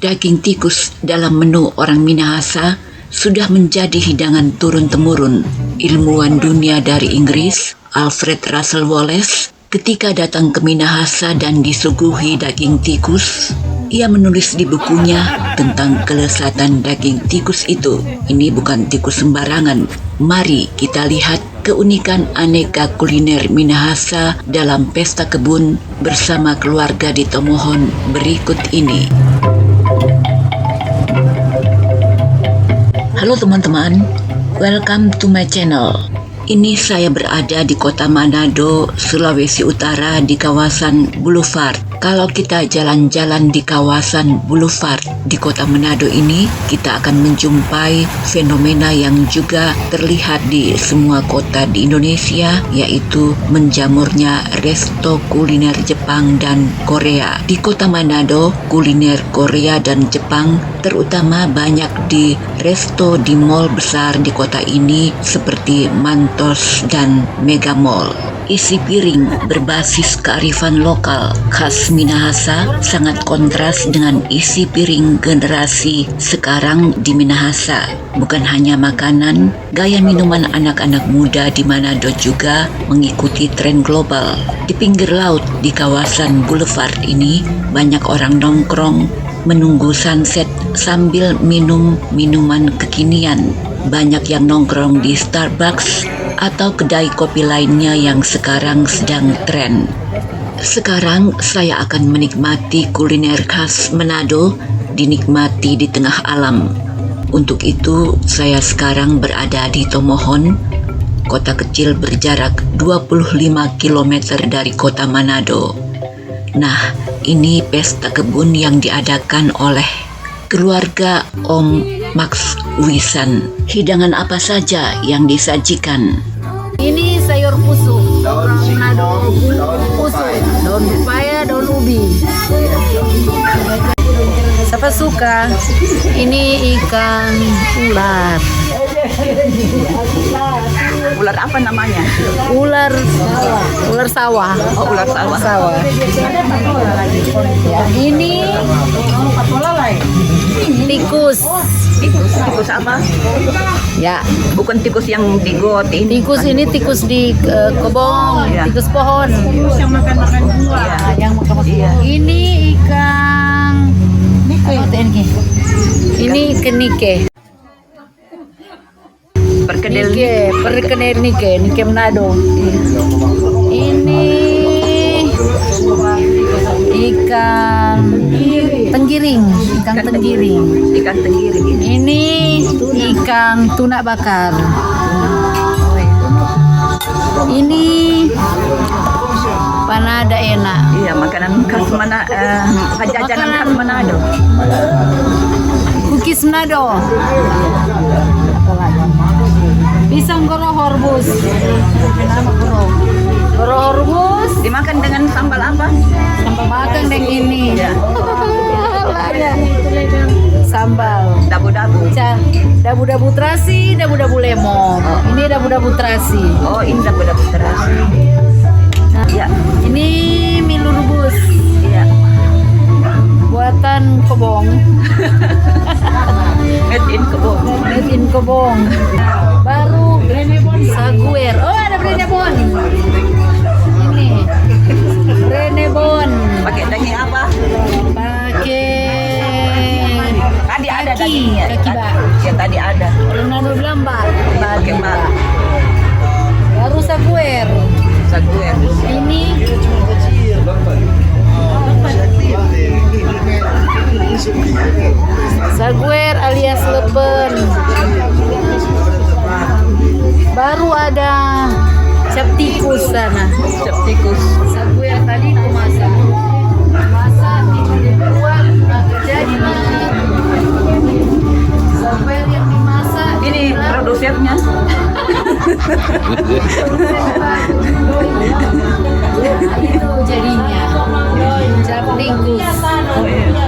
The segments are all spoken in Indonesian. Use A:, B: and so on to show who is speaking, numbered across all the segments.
A: Daging tikus dalam menu orang Minahasa sudah menjadi hidangan turun-temurun. Ilmuwan dunia dari Inggris, Alfred Russel Wallace, ketika datang ke Minahasa dan disuguhi daging tikus, ia menulis di bukunya tentang kelezatan daging tikus itu. Ini bukan tikus sembarangan. Mari kita lihat keunikan aneka kuliner Minahasa dalam pesta kebun bersama keluarga di Tomohon berikut ini. Halo teman-teman, welcome to my channel. Ini saya berada di kota Manado, Sulawesi Utara di kawasan Boulevard. Kalau kita jalan-jalan di kawasan Boulevard di kota Manado ini, kita akan menjumpai fenomena yang juga terlihat di semua kota di Indonesia, yaitu menjamurnya resto kuliner Jepang dan Korea. Di kota Manado, kuliner Korea dan Jepang terutama banyak di resto di mall besar di kota ini seperti Mantos dan Mega Mall. Isi piring berbasis kearifan lokal khas Minahasa sangat kontras dengan isi piring generasi sekarang di Minahasa. Bukan hanya makanan, gaya minuman anak-anak muda di Manado juga mengikuti tren global. Di pinggir laut di kawasan Boulevard ini banyak orang nongkrong menunggu sunset sambil minum minuman kekinian. Banyak yang nongkrong di Starbucks atau kedai kopi lainnya yang sekarang sedang tren. Sekarang saya akan menikmati kuliner khas Manado, dinikmati di tengah alam. Untuk itu, saya sekarang berada di Tomohon, kota kecil berjarak 25 km dari kota Manado. Nah, ini pesta kebun yang diadakan oleh keluarga Om Max Wisan. Hidangan apa saja yang disajikan?
B: Ini sayur pusuk, orang Manado pusuk, daun pepaya, daun ubi. Siapa suka? Ini ikan ular.
C: Ular apa namanya?
B: Ular sawah.
C: Oh, ular sawah.
B: Ya, ini tikus.
C: Tikus apa?
B: Ya,
C: Bukan tikus yang di got ini.
B: tikus ini tikus di kebun,
C: Iya.
B: tikus pohon.
C: Yang makan buah.
B: Ya, yang makan
C: Iya.
B: Ini ikan Ini ikan nike.
C: Perkedel.
B: Perkedel nike Manado. Ini ikan tenggiring.
C: Ikan tenggiri ini.
B: Ini ikan tuna bakar. Ini panada enak.
C: Iya, makanan khas jajanan khas Manado.
B: Kukis Manado. Pisang gorohor bus. Gorohor bus.
C: Dimakan dengan sambal apa?
B: Sambal makan dengan ini.
C: Iya.
B: Sambal.
C: Dabu-dabu.
B: Dabu-dabu terasi, dabu-dabu lemon. Ini dabu-dabu terasi.
C: Oh, ini dabu-dabu terasi.
B: Nah,
C: Iya.
B: ini mie rebus.
C: Iya.
B: Buatan Kebong.
C: Made in kebun.
B: Made in Kebong. Baru saguer. Oh, ada Brenebon. Ini Brenebon.
C: Pakai daging apa?
B: Pakai
C: Tadi ada
B: kaki,
C: dagingnya.
B: kaki bak.
C: Ya, tadi ada.
B: Ronaldo bilang bak.
C: Pakai bak.
B: Baru saguer.
C: Saguer.
B: Ini saguer alias lepen. Baru ada cap tikus sana.
C: Cap tikus.
B: Saguer tadi kemasan. Masak dibuat jadi saguer yang dimasak.
C: Ini produsernya.
B: Itu jadinya cap tikus.
C: Oh, iya.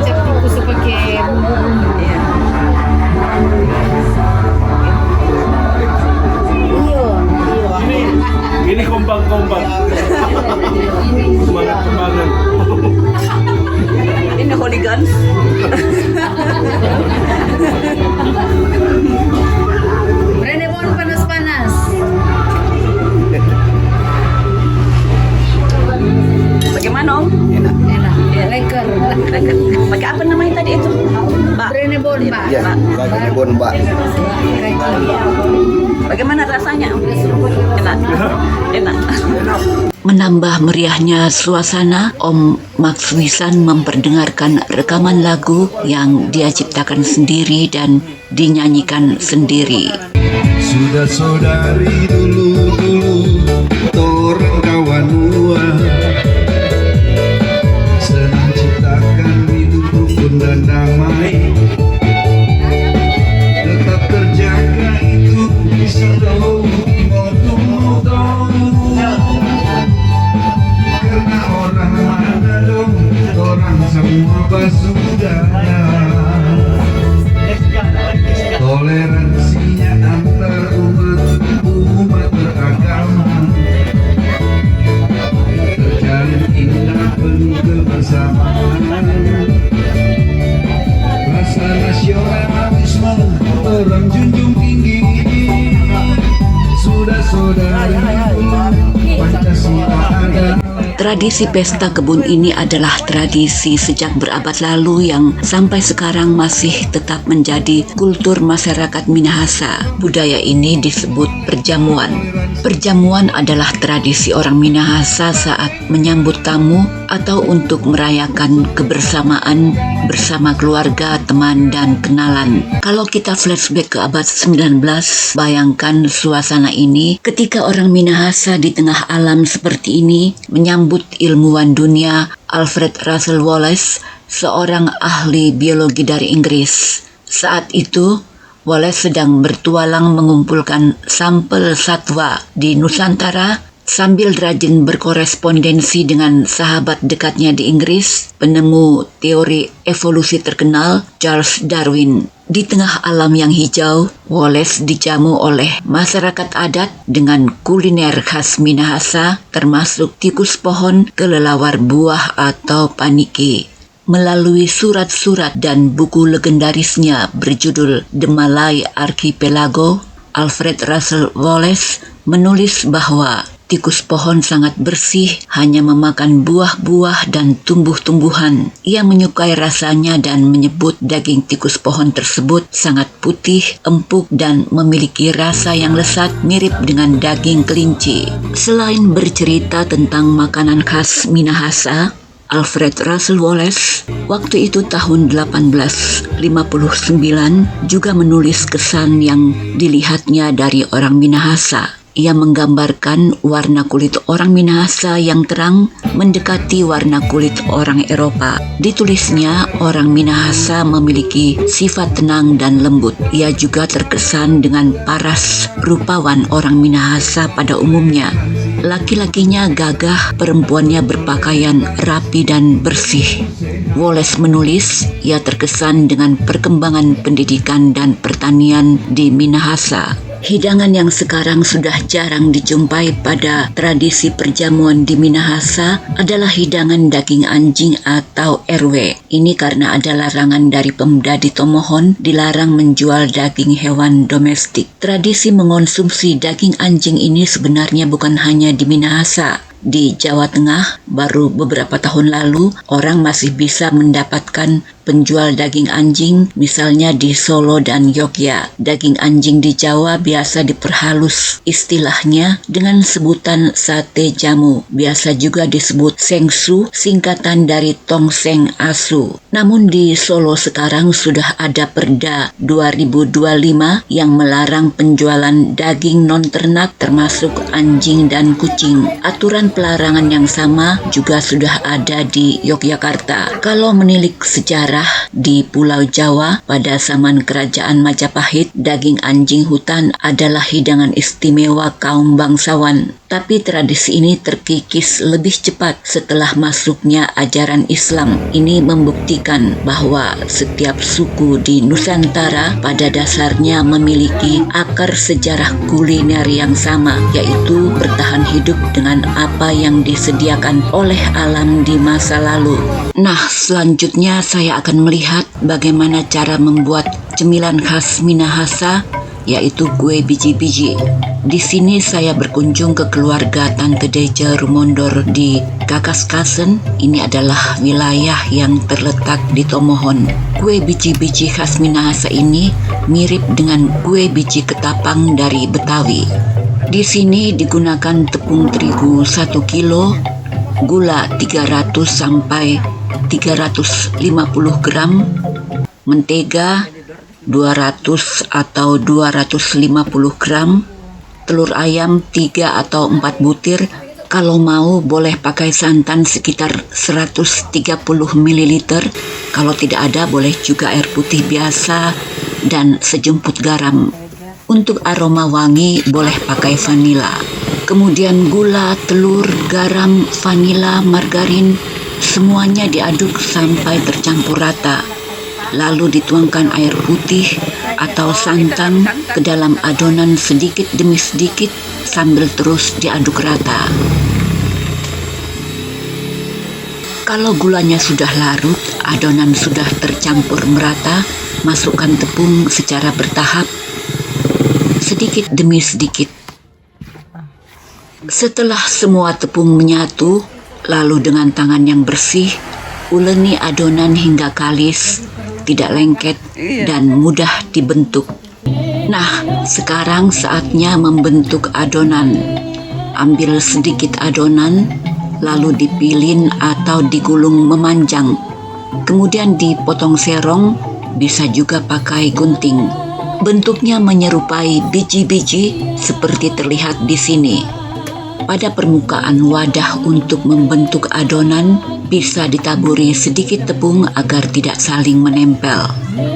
B: Cap tikus pakai bumbu-bumbu.
C: Iya.
D: Ini kompak-kompak. Semangat kembangan.
C: Ini kan?
B: Renebon panas-panas.
C: Bagaimana Om?
B: Enak. Leker.
C: Pakai apa namanya tadi itu? Mbak.
B: Renebon, Pak.
D: Ya, bagi bon mbak.
C: Bagaimana rasanya? Enak. Enak.
A: Menambah meriahnya suasana, Om Max Wisan memperdengarkan rekaman lagu yang dia ciptakan sendiri dan dinyanyikan sendiri.
E: Sudah saudari dulu-dulu orang kawan mua, senang ciptakan hidup rukun dan damai, tetap terjaga itu bisa tahu karena orang mana dong, orang semua basudara. Toleransinya antar umat beragama terjalin indah penuh kebersamaan. Rasa nasionalisme orang junjung tinggi, sudah saudara Pancasila ada.
A: Tradisi pesta kebun ini adalah tradisi sejak berabad lalu yang sampai sekarang masih tetap menjadi kultur masyarakat Minahasa. Budaya ini disebut perjamuan. Perjamuan adalah tradisi orang Minahasa saat menyambut tamu atau untuk merayakan kebersamaan bersama keluarga, teman, dan kenalan. Kalau kita flashback ke abad 19, bayangkan suasana ini ketika orang Minahasa di tengah alam seperti ini menyambut ilmuwan dunia Alfred Russel Wallace, seorang ahli biologi dari Inggris. Saat itu, Wallace sedang bertualang mengumpulkan sampel satwa di Nusantara sambil rajin berkorespondensi dengan sahabat dekatnya di Inggris, penemu teori evolusi terkenal Charles Darwin. Di tengah alam yang hijau, Wallace dijamu oleh masyarakat adat dengan kuliner khas Minahasa, termasuk tikus pohon, kelelawar buah atau paniki. Melalui surat-surat dan buku legendarisnya berjudul The Malay Archipelago, Alfred Russel Wallace menulis bahwa tikus pohon sangat bersih, hanya memakan buah-buah dan tumbuh-tumbuhan. Ia menyukai rasanya dan menyebut daging tikus pohon tersebut sangat putih, empuk, dan memiliki rasa yang lezat mirip dengan daging kelinci. Selain bercerita tentang makanan khas Minahasa, Alfred Russel Wallace waktu itu tahun 1859 juga menulis kesan yang dilihatnya dari orang Minahasa. Ia menggambarkan warna kulit orang Minahasa yang terang mendekati warna kulit orang Eropa. Ditulisnya, orang Minahasa memiliki sifat tenang dan lembut. Ia juga terkesan dengan paras rupawan orang Minahasa pada umumnya. Laki-lakinya gagah, perempuannya berpakaian rapi dan bersih. Wallace menulis, ia terkesan dengan perkembangan pendidikan dan pertanian di Minahasa. Hidangan yang sekarang sudah jarang dijumpai pada tradisi perjamuan di Minahasa adalah hidangan daging anjing atau RW. Ini karena ada larangan dari Pemda di Tomohon dilarang menjual daging hewan domestik. Tradisi mengonsumsi daging anjing ini sebenarnya bukan hanya di Minahasa. Di Jawa Tengah, baru beberapa tahun lalu, orang masih bisa mendapatkan penjual daging anjing, misalnya di Solo dan Yogyakarta. Daging anjing di Jawa biasa diperhalus istilahnya dengan sebutan sate jamu. Biasa juga disebut sengsu, singkatan dari tongseng asu. Namun di Solo sekarang sudah ada Perda 2025 yang melarang penjualan daging non-ternak termasuk anjing dan kucing. Aturan pelarangan yang sama juga sudah ada di Yogyakarta. Kalau menilik sejarah, di Pulau Jawa pada zaman Kerajaan Majapahit. Daging anjing hutan adalah hidangan istimewa kaum bangsawan. Tapi tradisi ini terkikis lebih cepat setelah masuknya ajaran Islam. Ini membuktikan bahwa setiap suku di Nusantara pada dasarnya memiliki akar sejarah kuliner yang sama, yaitu bertahan hidup dengan apa yang disediakan oleh alam di masa lalu. Nah, selanjutnya saya akan melihat bagaimana cara membuat cemilan khas Minahasa, yaitu kue biji-biji. Di sini saya berkunjung ke keluarga Tante Deja Rumondor di Kakaskasen. Ini adalah wilayah yang terletak di Tomohon. Kue biji-biji khas Minahasa ini mirip dengan kue biji ketapang dari Betawi. Di sini digunakan tepung terigu 1 kilo, gula 300 sampai 350 gram, mentega 200 atau 250 gram, telur ayam 3 atau 4 butir. Kalau mau boleh pakai santan sekitar 130 ml. Kalau tidak ada boleh juga air putih biasa dan sejumput garam. Untuk aroma wangi boleh pakai vanila. Kemudian gula, telur, garam, vanila, margarin, semuanya diaduk sampai tercampur rata. Lalu dituangkan air putih atau santan ke dalam adonan sedikit demi sedikit sambil terus diaduk rata. Kalau gulanya sudah larut, adonan sudah tercampur merata, masukkan tepung secara bertahap, sedikit demi sedikit. Setelah semua tepung menyatu, lalu dengan tangan yang bersih, uleni adonan hingga kalis, tidak lengket, dan mudah dibentuk. Nah, sekarang saatnya membentuk adonan. Ambil sedikit adonan, lalu dipilin atau digulung memanjang. Kemudian dipotong serong, bisa juga pakai gunting. Bentuknya menyerupai biji-biji seperti terlihat di sini. Pada permukaan wadah untuk membentuk adonan, bisa ditaburi sedikit tepung agar tidak saling menempel.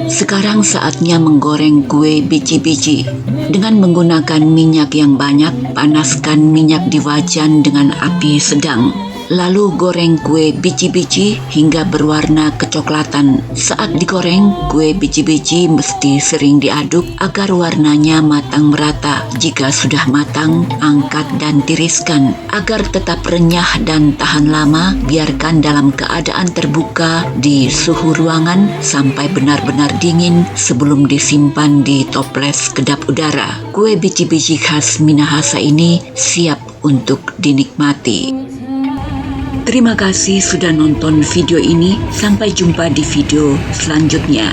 A: Sekarang saatnya menggoreng kue biji-biji. Dengan menggunakan minyak yang banyak, panaskan minyak di wajan dengan api sedang. Lalu goreng kue biji-biji hingga berwarna kecoklatan. Saat digoreng, kue biji-biji mesti sering diaduk agar warnanya matang merata. Jika sudah matang, angkat dan tiriskan. Agar tetap renyah dan tahan lama, biarkan dalam keadaan terbuka di suhu ruangan sampai benar-benar dingin sebelum disimpan di toples kedap udara. Kue biji-biji khas Minahasa ini siap untuk dinikmati. Terima kasih sudah nonton video ini. Sampai jumpa di video selanjutnya.